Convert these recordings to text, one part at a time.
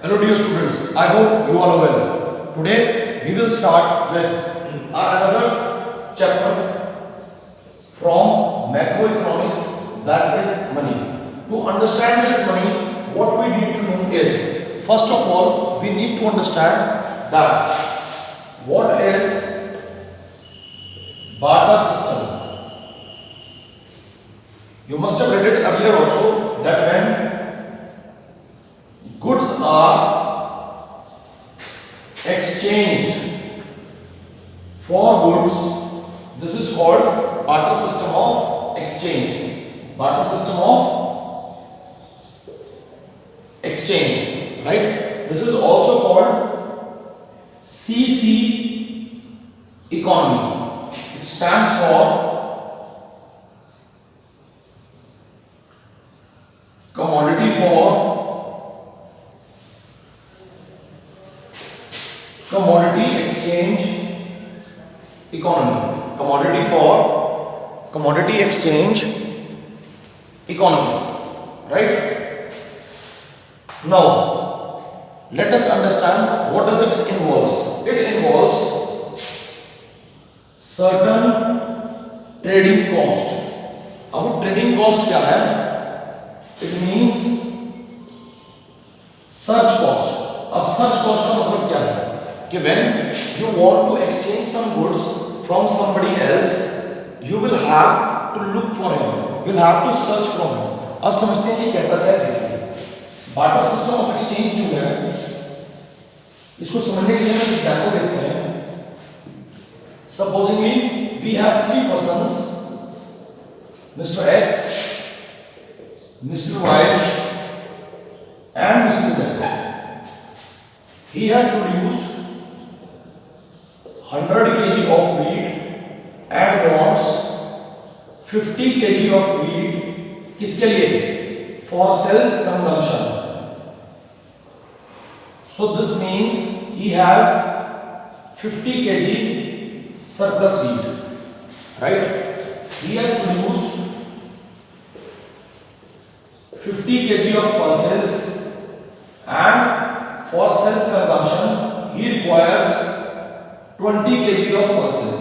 Hello dear students, I hope you all are well. Today we will start with our another chapter from macroeconomics, that is money. To understand this money, what we need to know is, first of all, we need to understand that what is barter system. You must have read it earlier also that when goods are exchanged for goods, this is called barter system of exchange. Barter system of exchange, right? This is also called CC economy. It stands for commodity for commodity exchange economy. Commodity exchange economy, right? Now let us understand what does it involves. It involves certain trading cost. अब trading cost क्या है? It means search cost. अब search cost का मतलब क्या है कि when you want to exchange some goods from somebody else, you will have to look for him, you will have to search from him. अब समझते हैं ये कहता क्या है? देखिए, बार्टर सिस्टम ऑफ एक्सचेंज जो है, इसको समझने के लिए हम एग्जांपल देखते हैं. Supposingly we have three persons, Mr. X, Mr. Y and Mr. Z. He has produced 100 kg of wheat and wants 50 kg of wheat. किसके लिए? For self consumption. So this means he has 50 kg surplus wheat, right? He has produced 50 kg of pulses and for self consumption he requires 20 kg of pulses.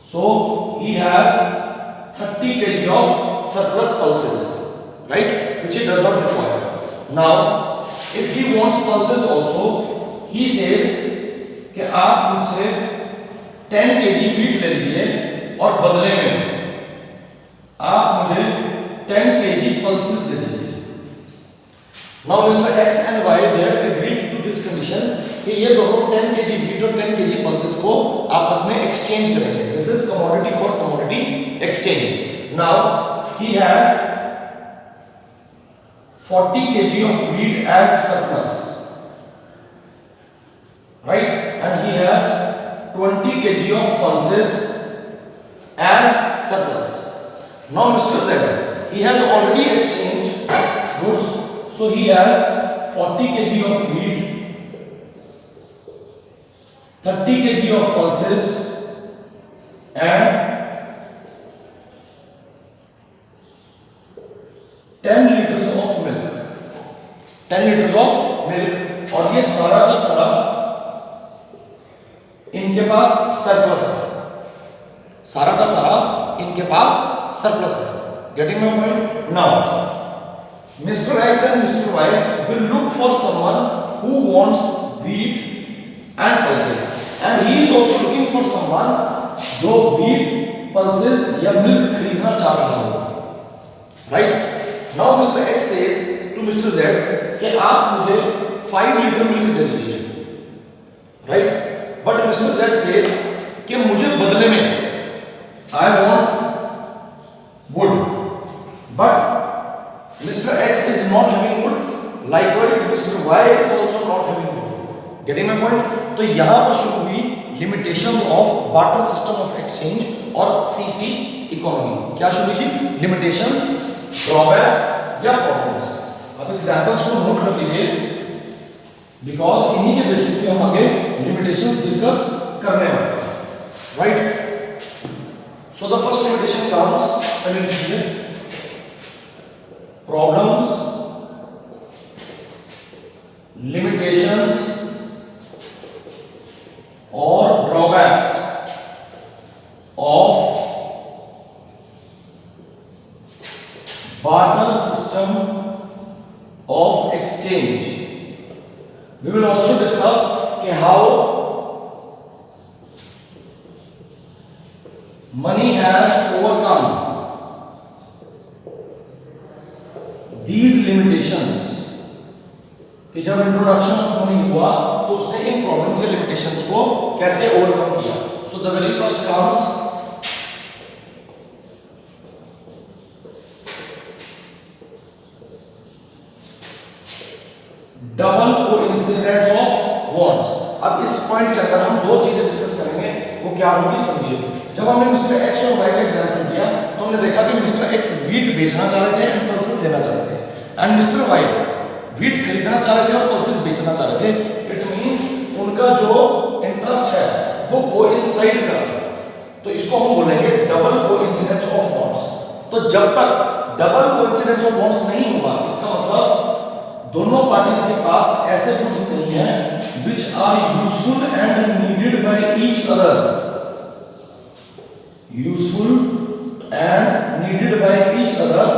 So he has 30 kg of surplus pulses, right, which he does not require. Now if he wants pulses also, he says कि आप मुझसे 10 kg wheat ले लीजिए और बदले में आप मुझे 10 kg pulses दे दीजिए. Now Mr. X and Y they have agreed to this condition कि ये दोनों 10 kg wheat और 10 kg pulses को आपस में exchange करेंगे. This is commodity for commodity exchange. Now he has 40 kg of wheat as surplus, right, and he has 20 kg of pulses as surplus. Now Mr. Z, he has already exchanged goods. So he has 40 kg of wheat, 30 kg of pulses and 10 liters of milk. 10 liters of milk और ये सारा का सारा इनके पास surplus है. सारा का सारा इनके पास सरप्लस है. Getting my point? Now Mr. X and Mr. Y will look for someone who wants wheat and pulses, and he is also looking for someone जो wheat, pulses या milk खरीदना चाह रहा हो, right? Now Mr. X says to Mr. Z कि आप मुझे 5 litre milk दे दीजिए, right? But Mr. Z says कि मुझे बदले में I want wood, but Mr. X is not having wood, likewise Mr. Y is also not having wood. Getting my point? तो यहाँ पर शुरू हुई limitations of barter system of exchange और CC economy. क्या शुरू की? Limitations, drawbacks या problems. अब examples को नोट कर लीजिए, because इन्हीं के बेसिस पे हम आगे limitations discuss करने वाले हैं, right? So the first limitation comes, पहले लिखिए, problems limitations or drawbacks of barter system of exchange. We will also discuss how money has overcome these limitations. कि जब इंट्रोडक्शन ऑफ मनी हुआ तो उसने इन प्रॉब्लम्स या लिमिटेशंस को कैसे ओवरकम किया. So the very first comes double coincidence of bonds. अब इस पॉइंट के अंदर हम दो चीजें डिस्कस करेंगे, वो क्या होगी समझिए. जब हमने मिस्टर एक्स और वाई का एग्जांपल किया तो हमने देखा कि मिस्टर एक्स वीट बेचना चाह रहे थे एंड पल्सेस देना चाह रहे थे, एंड मिस्टर वाई वीट खरीदना चाह रहे थे और पल्सेस बेचना चाह रहे थे. इट मींस उनका जो इंटरेस्ट है वो कोइंसाइड कर रहा है, तो इसको हम बोलेंगे डबल कोइंसिडेंस ऑफ बॉन्ड्स. तो जब तक डबल कोइंसिडेंस ऑफ बॉन्ड्स नहीं होगा, इसका मतलब दोनों पार्टीज के पास ऐसे गुड्स नहीं है which are useful and needed by each other. Useful and needed by each other.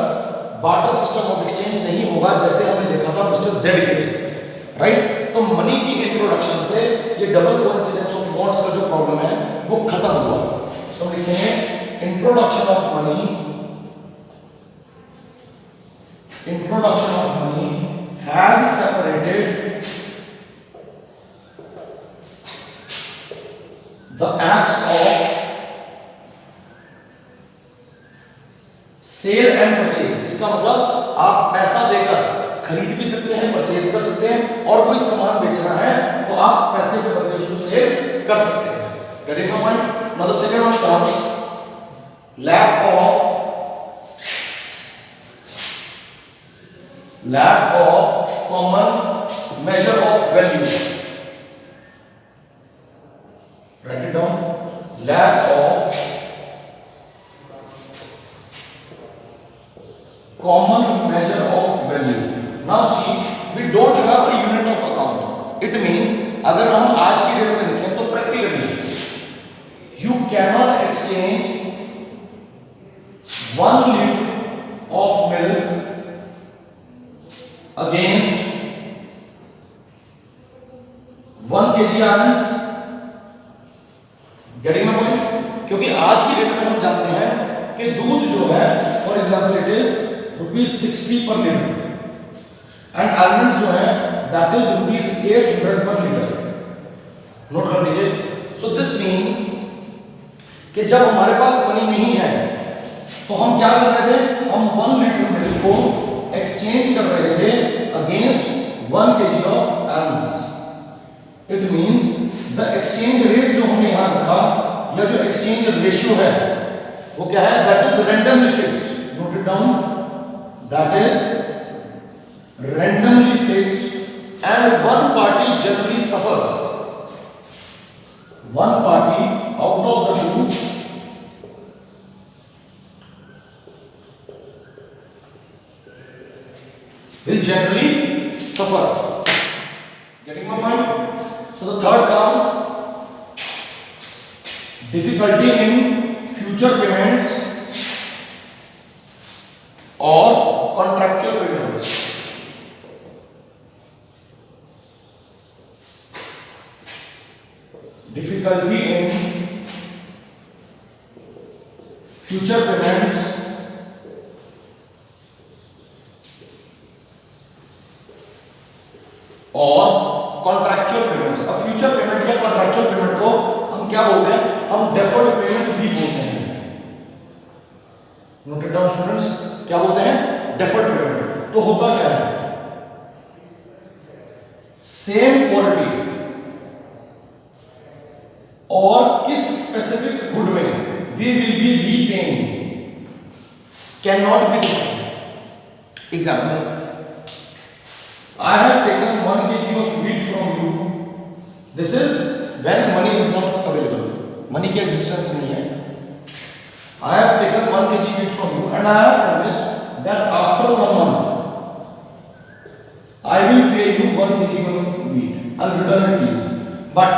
Barter system of exchange नहीं होगा जैसे हमने देखा था मिस्टर जेड के केस में, राइट. तो मनी की इंट्रोडक्शन से ये डबल कोइंसिडेंस ऑफ बॉन्ड्स का जो प्रॉब्लम है वो खत्म हुआ. सो हम लिखेंगे introduction of money, introduction of money has separated the acts of sale and purchase. इसका मतलब आप पैसा देकर खरीद भी सकते हैं, परचेज कर सकते हैं, और कोई सामान बेचना है तो आप पैसे के बदले उसको सेल कर सकते हैं. Getting the point. Now the second one comes lack of common measure of value. Write it down. Lack of common measure of value. Now see, we don't have a unit of account. It means अगर हम आज की date में देखें तो practically you cannot exchange 1 liter of milk against 1 kg almonds. Getting my point? क्योंकि आज की डेट में हम जानते हैं कि दूध जो है फॉर एग्जाम्पल इट इज ₹60 पर लीटर एंड आलमंड्स जो है दैट इज ₹800 पर लीटर. नोट कर लीजिए. सो दिस मीन्स कि जब हमारे पास मनी नहीं है तो हम क्या कर रहे थे, हम 1 लीटर मिल्क को एक्सचेंज कर रहे थे against 1 kg of almonds. It means the exchange rate जो हमने यहां रखा या जो एक्सचेंज रेशियो है वो क्या है, that is randomly fixed. Note it down. That is randomly fixed and one party generally suffers. One party out of the two will generally suffer. Getting my point? So the third comes difficulty in future payments or contractual payments. Difficulty in future payments और contractual payments. अब future payment या contractual payment को हम क्या बोलते हैं, हम deferred payment भी बोलते हैं. Note it down students. क्या बोलते हैं, डेफर्ड पेमेंट. तो होता क्या है, सेम क्वालिटी और किस स्पेसिफिक गुड में we will be repaying cannot be defined. Example, I have taken 1 kg of wheat from you. This is when money is not available. Money की existence नहीं है. I have taken 1 kg wheat from you and I have promised that after 1 month I will pay you 1 kg of wheat. I'll return it to you. But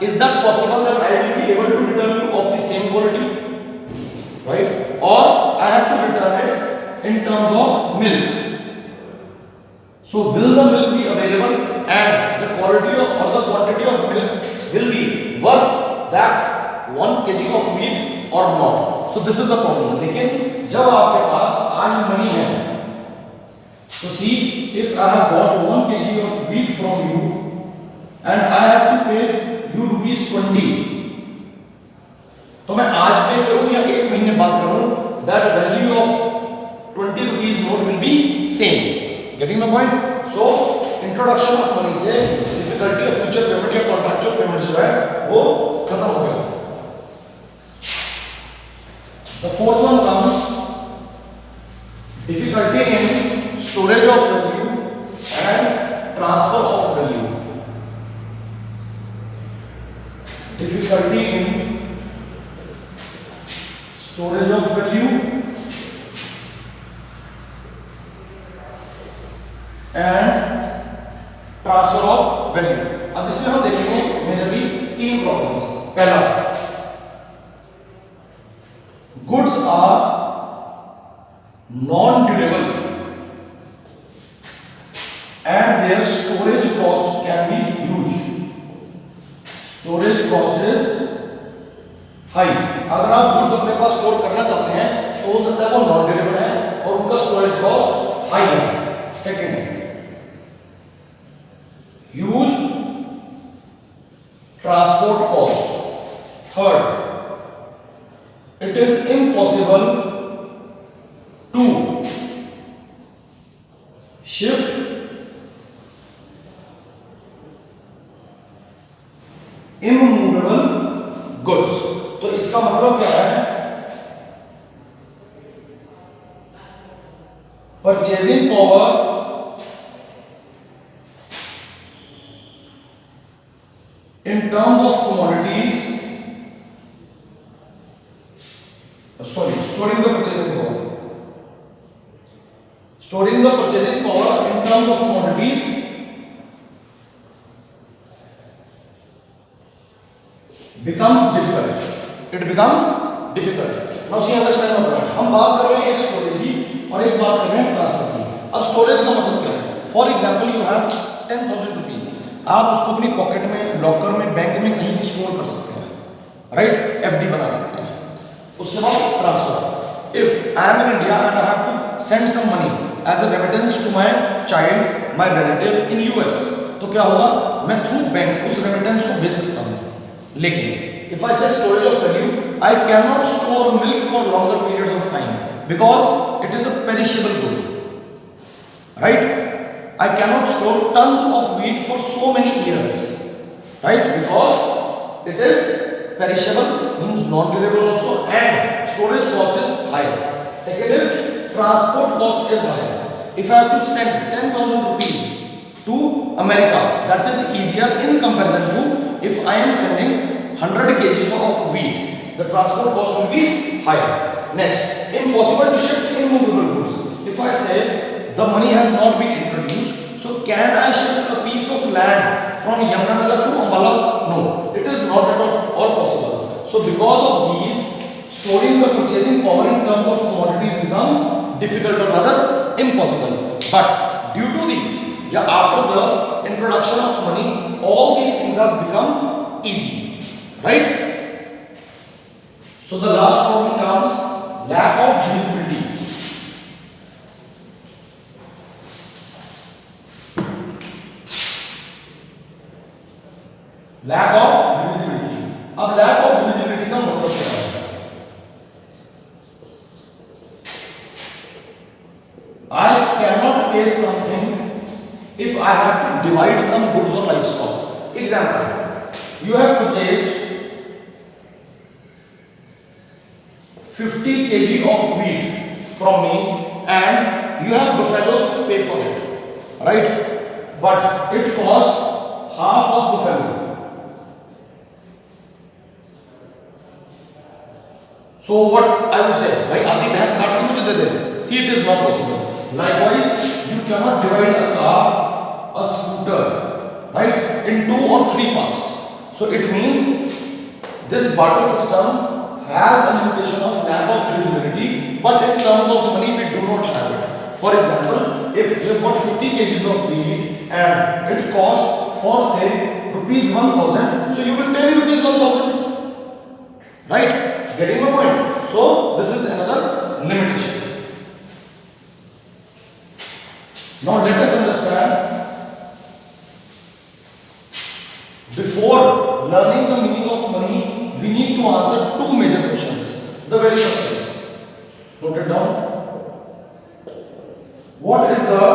is that possible that I will be able to return you of the same quality? Right? Or I have to return it in terms of milk. So will the milk be available and the quality or the quantity of milk will be worth that 1 kg of wheat or not? So this is a problem. लेकिन जब आपके पास आज money है, तो see if I have bought 1 kg of wheat from you and I have to pay you ₹20, तो मैं आज पे करूं या एक महीने बाद करूं, that value of ₹20 note will be same. Getting my point? So introduction of money से difficulty of future payment या contractual payment जो है वो खत्म हो गया. The fourth one comes difficulty in storage of value and transfer of value. Difficulty in storage of value and transfer of value. अब इसमें हम देखेंगे मेजरली 3 प्रॉब्लम्स. पहला, goods are non durable and their storage cost can be huge. Storage cost is high. अगर आप goods अपने पास store करना चाहते हैं तो हो सकता है वो नॉन ड्यूरेबल है और उनका स्टोरेज कॉस्ट हाई है. Second, huge transport cost. Third, it is impossible to shift immovable goods. तो इसका मतलब क्या है? Purchasing power in terms of commodities, storing the purchasing power. Storing the purchasing power in terms of commodities becomes difficult. It becomes difficult. Now see, understand my point. हम बात कर रहे हैं एक स्टोरेज की और एक बात कर रहे हैं ट्रांसफर की. अब स्टोरेज का मतलब क्या है? For example you have 10,000 rupees. आप उसको अपनी पॉकेट में, लॉकर में, बैंक में कहीं भी स्टोर कर सकते हैं. राइट? एफडी बना सकते हैं. उसके बाद transfer. If I am in India and I have to send some money as a remittance to my child, my relative in US, तो क्या होगा? मैं थ्रू बैंक उस रेमिटेंस को भेज सकता हूँ. लेकिन if I say storage of value, I cannot store milk for longer periods of time because it is a perishable good. Right? I cannot store tons of wheat for so many years. Right? Because it is perishable, means non-durable also, and storage cost is high. Second is transport cost is high. If I have to send 10,000 rupees to America, that is easier in comparison to if I am sending 100 kgs of wheat. The transport cost will be higher. Next, impossible to shift immovable goods. If I say the money has not been introduced, so can I shift a piece of land from Yamunanagar to Ambala? No, it is not at all possible. So because of these, storing the purchasing power in terms of commodities becomes difficult or rather impossible. But due to the after the introduction of money, all these things have become easy. Right? So the last problem comes lack of visibility. Lack of visibility. अब lack of visibility का मतलब क्या है? I cannot pay something if I have to divide some goods or livestock. Example, you have purchased 50 kg of wheat from me and you have buffaloes to pay for it, right? But it costs half of buffalo. So what I would say, भाई आधी भैंस काट के मुझे दे दे. See, it is not possible. Likewise, you cannot divide a car a scooter, right, in 2 or 3 parts. So it means this barter system has a limitation of lack of divisibility, but in terms of money we do not have it. For example, if you have got 50 kgs of wheat and it costs for say rupees 1000, so you will pay me rupees 1000, right? Getting my point? So this is another limitation. Now let us understand, before learning the meaning of money we need to answer 2 major questions. The very first is, note it down, what is the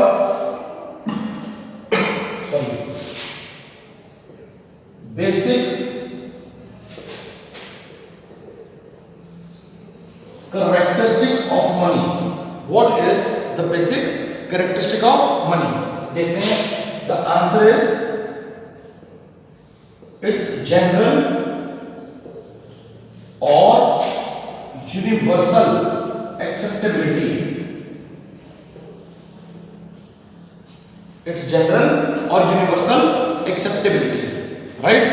basic characteristic of money? What is the basic characteristic of money? देखते हैं. The answer is its general or universal acceptability. Its general or universal acceptability, right?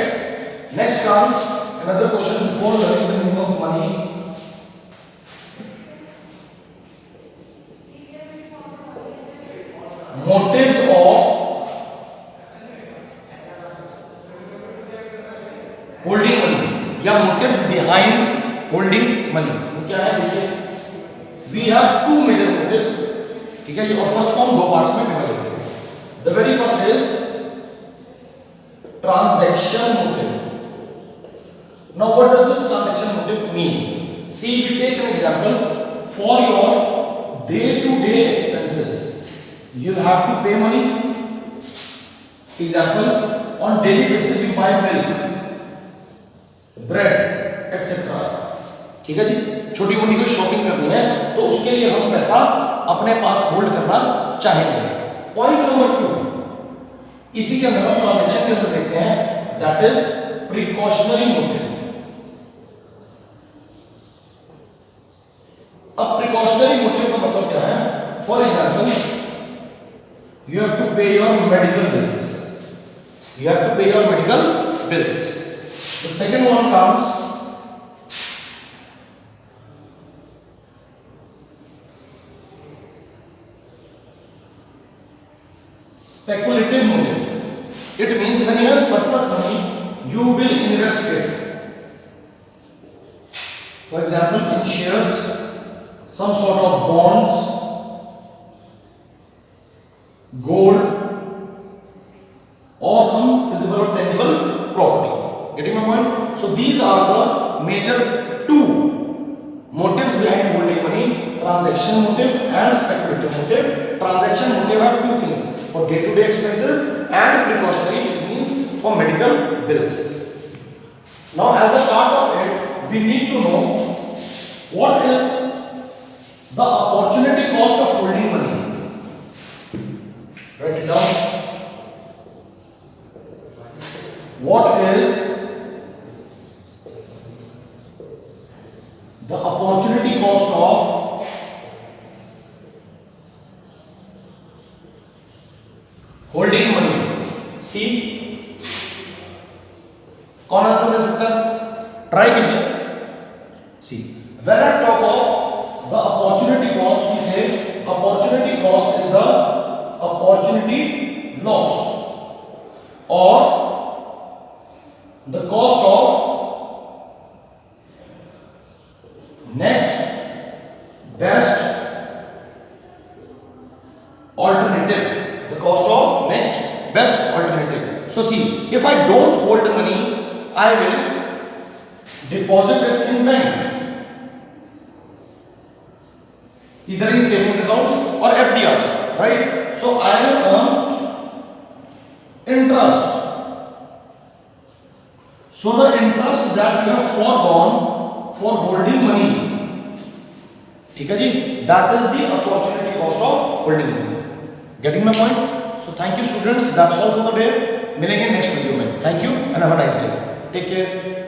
Next comes another question before learning the meaning of money. Motives of holding money या motives behind holding money. वो क्या है देखिए, we have 2 major motives, ठीक है, और first को हम 2 पार्ट्स में डिवाइड करेंगे. The very first is transaction motive. Now what does this transaction motive mean? See, we take an example. For your day-to-day expenses, you'll have to pay money. Example, on daily basis you buy milk, bread, etc. ठीक है जी, छोटी मोटी कोई shopping करनी है तो उसके लिए हम पैसा अपने पास होल्ड करना चाहेंगे. पॉइंट नंबर 2, इसी के अंदर हम ट्रांजैक्शन के अंदर देखते हैं, दैट इज प्रिकॉशनरी मोटिव. अब प्रिकॉशनरी मोटिव का मतलब क्या है? For example, you have to pay your medical bills. You have to pay your medical bills. The second one comes speculative motive. It means when you have surplus money, you will invest it. For example, in shares, some sort of bonds, gold, or some physical or tangible property. Getting my point? So these are the major 2 motives behind holding money: transaction motive and speculative motive. Transaction motive have 2 things: for day-to-day expenses, and precautionary, it means for medical bills. Now as a part of it, we need to know what is the opportunity cost of holding money. Write it down. What is the opportunity cost of holding money? सी, कौन answer दे सकता है? Try कीजिए. सी, when I talk of the opportunity cost, we say opportunity cost is the opportunity lost or the cost of next best alternative. The cost of next best alternative. So see, if I don't hold the money, I will deposit it in bank, either in savings accounts or FDRs, right? So I will earn interest. So the interest that you have foregone for holding money, ठीक है जी, that is the opportunity cost of holding money. Getting my point? So thank you students, that's all for the day. मिलेंगे next video में. Thank you and have a nice day. Take care.